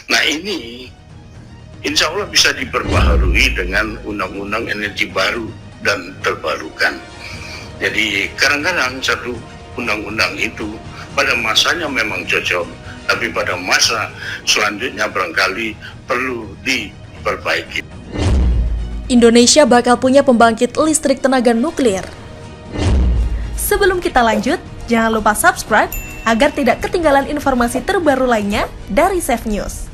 Nah ini insya Allah bisa diperbaharui dengan undang-undang energi baru dan terbarukan. Jadi kadang-kadang satu undang-undang itu pada masanya memang cocok, tapi pada masa selanjutnya barangkali perlu diperbaiki. Indonesia bakal punya pembangkit listrik tenaga nuklir. Sebelum kita lanjut, jangan lupa subscribe agar tidak ketinggalan informasi terbaru lainnya dari Safe News.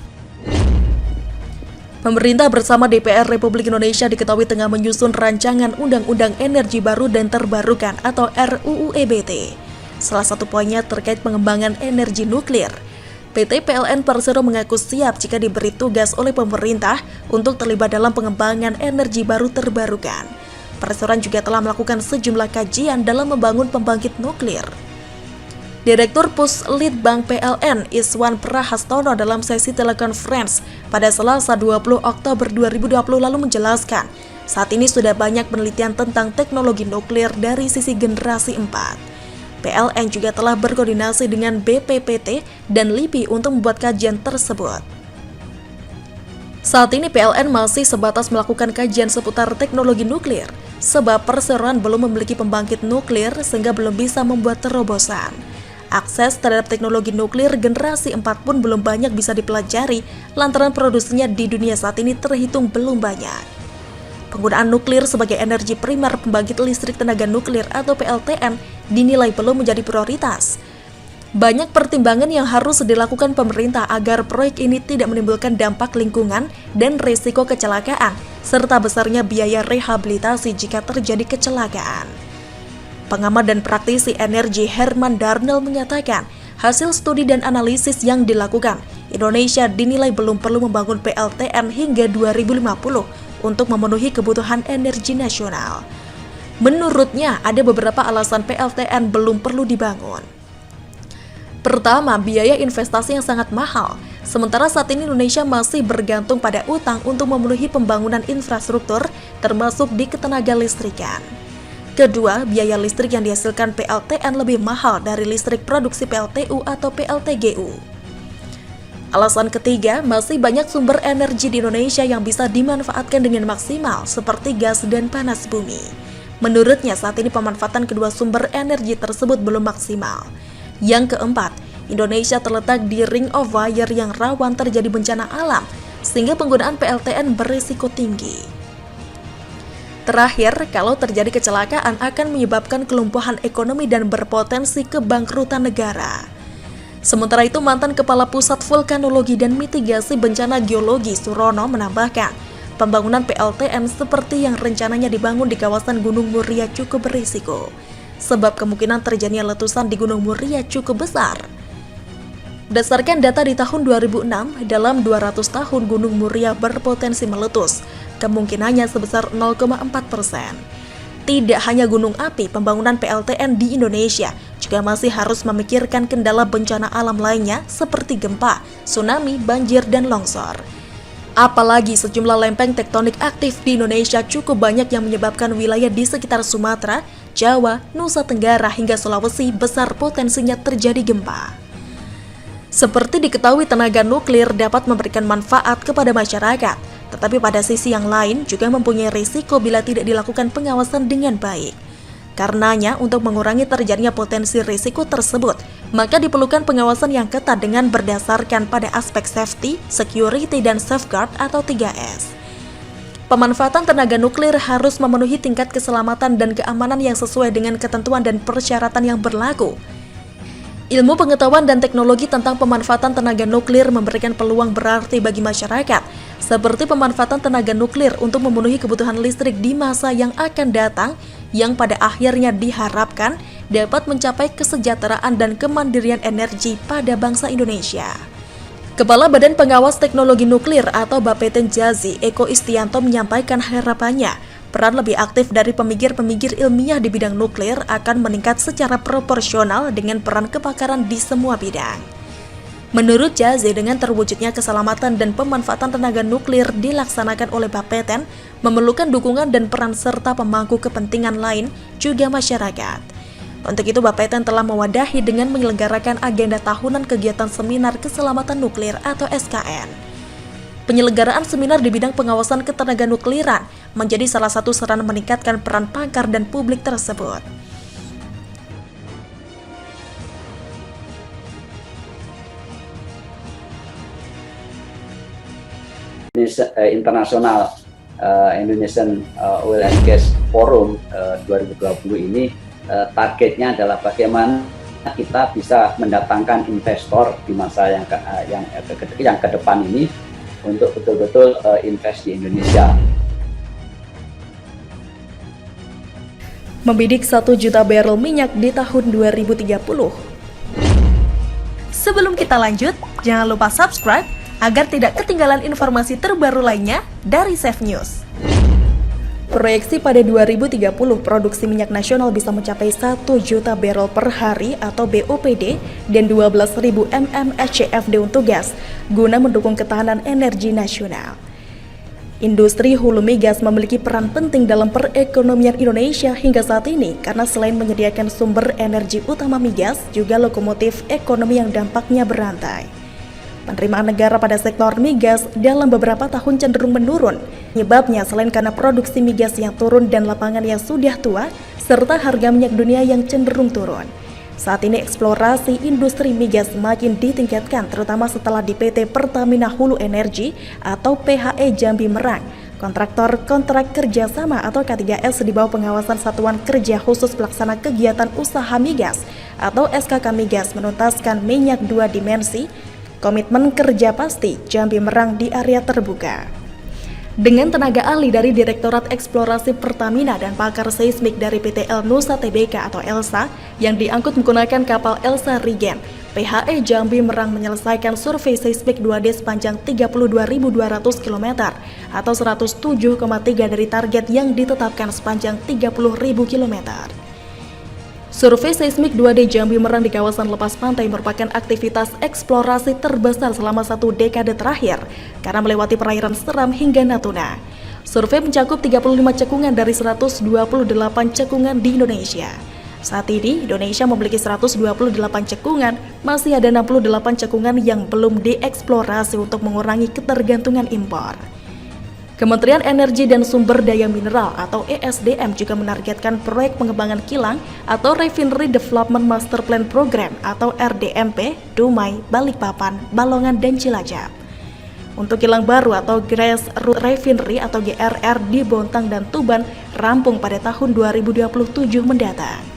Pemerintah bersama DPR Republik Indonesia diketahui tengah menyusun rancangan Undang-Undang Energi Baru dan Terbarukan atau RUU EBT. Salah satu poinnya terkait pengembangan energi nuklir. PT PLN Persero mengaku siap jika diberi tugas oleh pemerintah untuk terlibat dalam pengembangan energi baru terbarukan. Perseroan juga telah melakukan sejumlah kajian dalam membangun pembangkit nuklir. Direktur Puslitbang PLN Iswan Prahastono dalam sesi telekonferensi pada Selasa 20 Oktober 2020 lalu menjelaskan, saat ini sudah banyak penelitian tentang teknologi nuklir dari sisi generasi 4. PLN juga telah berkoordinasi dengan BPPT dan LIPI untuk membuat kajian tersebut. Saat ini PLN masih sebatas melakukan kajian seputar teknologi nuklir, sebab perseroan belum memiliki pembangkit nuklir sehingga belum bisa membuat terobosan. Akses terhadap teknologi nuklir generasi 4 pun belum banyak bisa dipelajari lantaran produksinya di dunia saat ini terhitung belum banyak. Penggunaan nuklir sebagai energi primer pembangkit listrik tenaga nuklir atau PLTN dinilai belum menjadi prioritas. Banyak pertimbangan yang harus dilakukan pemerintah agar proyek ini tidak menimbulkan dampak lingkungan dan risiko kecelakaan, serta besarnya biaya rehabilitasi jika terjadi kecelakaan. Pengamat dan praktisi energi Herman Darnell menyatakan, hasil studi dan analisis yang dilakukan, Indonesia dinilai belum perlu membangun PLTN hingga 2050 untuk memenuhi kebutuhan energi nasional. Menurutnya, ada beberapa alasan PLTN belum perlu dibangun. Pertama, biaya investasi yang sangat mahal. Sementara saat ini Indonesia masih bergantung pada utang untuk memenuhi pembangunan infrastruktur, termasuk di ketenaga listrikan. Kedua, biaya listrik yang dihasilkan PLTN lebih mahal dari listrik produksi PLTU atau PLTGU. Alasan ketiga, masih banyak sumber energi di Indonesia yang bisa dimanfaatkan dengan maksimal, seperti gas dan panas bumi. Menurutnya, saat ini pemanfaatan kedua sumber energi tersebut belum maksimal. Yang keempat, Indonesia terletak di ring of fire yang rawan terjadi bencana alam, sehingga penggunaan PLTN berisiko tinggi. Terakhir, kalau terjadi kecelakaan akan menyebabkan kelumpuhan ekonomi dan berpotensi kebangkrutan negara. Sementara itu, mantan Kepala Pusat Vulkanologi dan Mitigasi Bencana Geologi Surono menambahkan, pembangunan PLTN seperti yang rencananya dibangun di kawasan Gunung Muria cukup berisiko, sebab kemungkinan terjadinya letusan di Gunung Muria cukup besar. Berdasarkan data di tahun 2006, dalam 200 tahun Gunung Muria berpotensi meletus, kemungkinannya sebesar 0,4%. Tidak hanya gunung api, pembangunan PLTN di Indonesia juga masih harus memikirkan kendala bencana alam lainnya seperti gempa, tsunami, banjir, dan longsor. Apalagi sejumlah lempeng tektonik aktif di Indonesia cukup banyak yang menyebabkan wilayah di sekitar Sumatera, Jawa, Nusa Tenggara, hingga Sulawesi besar potensinya terjadi gempa. Seperti diketahui, tenaga nuklir dapat memberikan manfaat kepada masyarakat, tetapi pada sisi yang lain juga mempunyai risiko bila tidak dilakukan pengawasan dengan baik. Karenanya, untuk mengurangi terjadinya potensi risiko tersebut, maka diperlukan pengawasan yang ketat dengan berdasarkan pada aspek safety, security, dan safeguard atau 3S. Pemanfaatan tenaga nuklir harus memenuhi tingkat keselamatan dan keamanan yang sesuai dengan ketentuan dan persyaratan yang berlaku. Ilmu pengetahuan dan teknologi tentang pemanfaatan tenaga nuklir memberikan peluang berarti bagi masyarakat, seperti pemanfaatan tenaga nuklir untuk memenuhi kebutuhan listrik di masa yang akan datang, yang pada akhirnya diharapkan dapat mencapai kesejahteraan dan kemandirian energi pada bangsa Indonesia. Kepala Badan Pengawas Teknologi Nuklir atau Bapeten Jazi, Eko Istianto menyampaikan harapannya, peran lebih aktif dari pemikir-pemikir ilmiah di bidang nuklir akan meningkat secara proporsional dengan peran kepakaran di semua bidang. Menurut Jazi, dengan terwujudnya keselamatan dan pemanfaatan tenaga nuklir dilaksanakan oleh Bapeten, memerlukan dukungan dan peran serta pemangku kepentingan lain juga masyarakat. Untuk itu, Bapeten telah mewadahi dengan menyelenggarakan agenda tahunan kegiatan seminar keselamatan nuklir atau SKN. Penyelenggaraan seminar di bidang pengawasan ketenaga nukliran menjadi salah satu sarana meningkatkan peran pakar dan publik tersebut. Internasional Indonesian Oil and Gas Forum 2020 ini targetnya adalah bagaimana kita bisa mendatangkan investor di masa yang ke depan ini untuk betul-betul invest di Indonesia. Membidik 1 juta barrel minyak di tahun 2030. Sebelum kita lanjut, jangan lupa subscribe agar tidak ketinggalan informasi terbaru lainnya dari Safe News. Proyeksi pada 2030 produksi minyak nasional bisa mencapai 1 juta barrel per hari atau BOPD dan 12.000 mmSCFD untuk gas guna mendukung ketahanan energi nasional. Industri hulu migas memiliki peran penting dalam perekonomian Indonesia hingga saat ini karena selain menyediakan sumber energi utama migas, juga lokomotif ekonomi yang dampaknya berantai. Penerimaan negara pada sektor migas dalam beberapa tahun cenderung menurun. Penyebabnya selain karena produksi migas yang turun dan lapangan yang sudah tua, serta harga minyak dunia yang cenderung turun. Saat ini eksplorasi industri migas semakin ditingkatkan, terutama setelah di PT Pertamina Hulu Energi atau PHE Jambi Merang, kontraktor kontrak kerjasama atau K3S di bawah pengawasan Satuan Kerja Khusus Pelaksana Kegiatan Usaha Migas atau SKK Migas menuntaskan minyak dua dimensi, komitmen kerja pasti Jambi Merang di area terbuka. Dengan tenaga ahli dari Direktorat Eksplorasi Pertamina dan pakar seismik dari PT El Nusa Tbk atau ELSA yang diangkut menggunakan kapal Elsa Regen, PHE Jambi Merang menyelesaikan survei seismik 2D sepanjang 32.200 km atau 107,3 dari target yang ditetapkan sepanjang 30.000 km. Survei seismik 2D Jambi Merang di kawasan lepas pantai merupakan aktivitas eksplorasi terbesar selama 1 dekade terakhir karena melewati perairan Seram hingga Natuna. Survei mencakup 35 cekungan dari 128 cekungan di Indonesia. Saat ini, Indonesia memiliki 128 cekungan, masih ada 68 cekungan yang belum dieksplorasi untuk mengurangi ketergantungan impor. Kementerian Energi dan Sumber Daya Mineral atau ESDM juga menargetkan proyek pengembangan kilang atau Refinery Development Master Plan Program atau RDMP, Dumai, Balikpapan, Balongan, dan Cilacap. Untuk kilang baru atau Grassroots Refinery atau GRR di Bontang dan Tuban rampung pada tahun 2027 mendatang.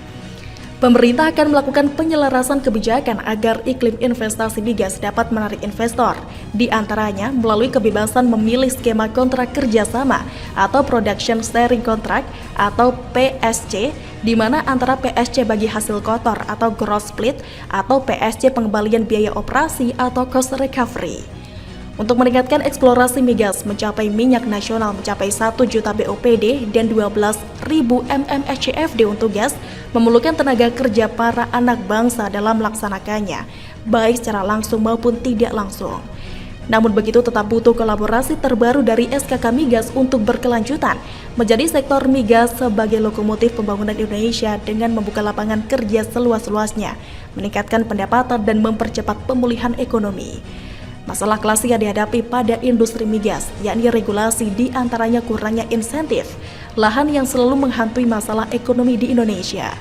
Pemerintah akan melakukan penyelarasan kebijakan agar iklim investasi migas dapat menarik investor, di antaranya melalui kebebasan memilih skema kontrak kerjasama atau Production Sharing Contract atau PSC, di mana antara PSC bagi hasil kotor atau gross split atau PSC pengembalian biaya operasi atau cost recovery. Untuk meningkatkan eksplorasi migas mencapai minyak nasional mencapai 1 juta BOPD dan 12.000 mmSCFD untuk gas, memerlukan tenaga kerja para anak bangsa dalam melaksanakannya, baik secara langsung maupun tidak langsung. Namun begitu tetap butuh kolaborasi terbaru dari SKK Migas untuk berkelanjutan menjadi sektor migas sebagai lokomotif pembangunan Indonesia dengan membuka lapangan kerja seluas-luasnya, meningkatkan pendapatan dan mempercepat pemulihan ekonomi. Masalah klasik yang dihadapi pada industri migas, yakni regulasi di antaranya kurangnya insentif, lahan yang selalu menghantui masalah ekonomi di Indonesia.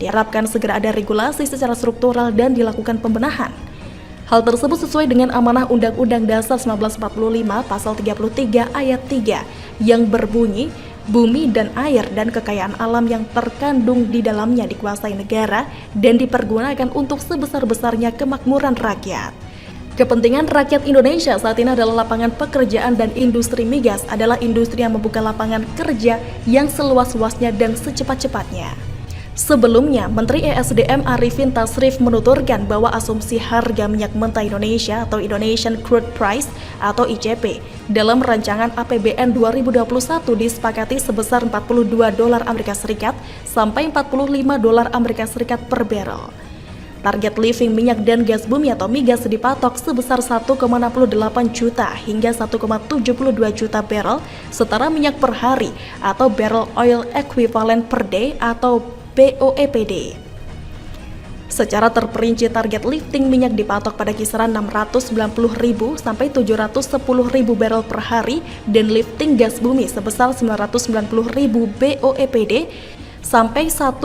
Diharapkan segera ada regulasi secara struktural dan dilakukan pembenahan. Hal tersebut sesuai dengan amanah Undang-Undang Dasar 1945 Pasal 33 Ayat 3 yang berbunyi, bumi dan air dan kekayaan alam yang terkandung di dalamnya dikuasai negara dan dipergunakan untuk sebesar-besarnya kemakmuran rakyat. Kepentingan rakyat Indonesia saat ini adalah lapangan pekerjaan dan industri migas adalah industri yang membuka lapangan kerja yang seluas-luasnya dan secepat-cepatnya. Sebelumnya, Menteri ESDM Arifin Tasrif menuturkan bahwa asumsi harga minyak mentah Indonesia atau Indonesian Crude Price atau ICP dalam rancangan APBN 2021 disepakati sebesar $42 Amerika Serikat sampai $45 Amerika Serikat per barrel. Target living minyak dan gas bumi atau migas dipatok sebesar 1,68 juta hingga 1,72 juta barrel setara minyak per hari atau barrel oil equivalent per day atau BOEPD. Secara terperinci, target lifting minyak dipatok pada kisaran 690.000 sampai 710.000 barel per hari dan lifting gas bumi sebesar 990.000 BOEPD sampai 1,01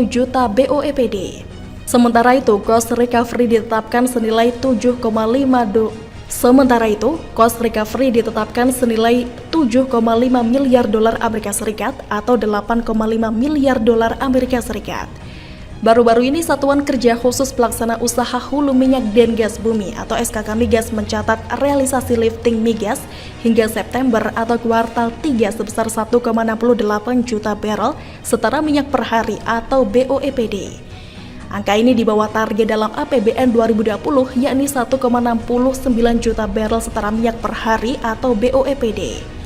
juta BOEPD. Sementara itu, cost recovery ditetapkan senilai 7,5 miliar dolar Amerika Serikat atau 8,5 miliar dolar Amerika Serikat. Baru-baru ini Satuan Kerja Khusus Pelaksana Usaha Hulu Minyak dan Gas Bumi atau SKK Migas mencatat realisasi lifting migas hingga September atau kuartal 3 sebesar 1,68 juta barel setara minyak per hari atau BOEPD. Angka ini di bawah target dalam APBN 2020 yakni 1,69 juta barel setara minyak per hari atau BOEPD.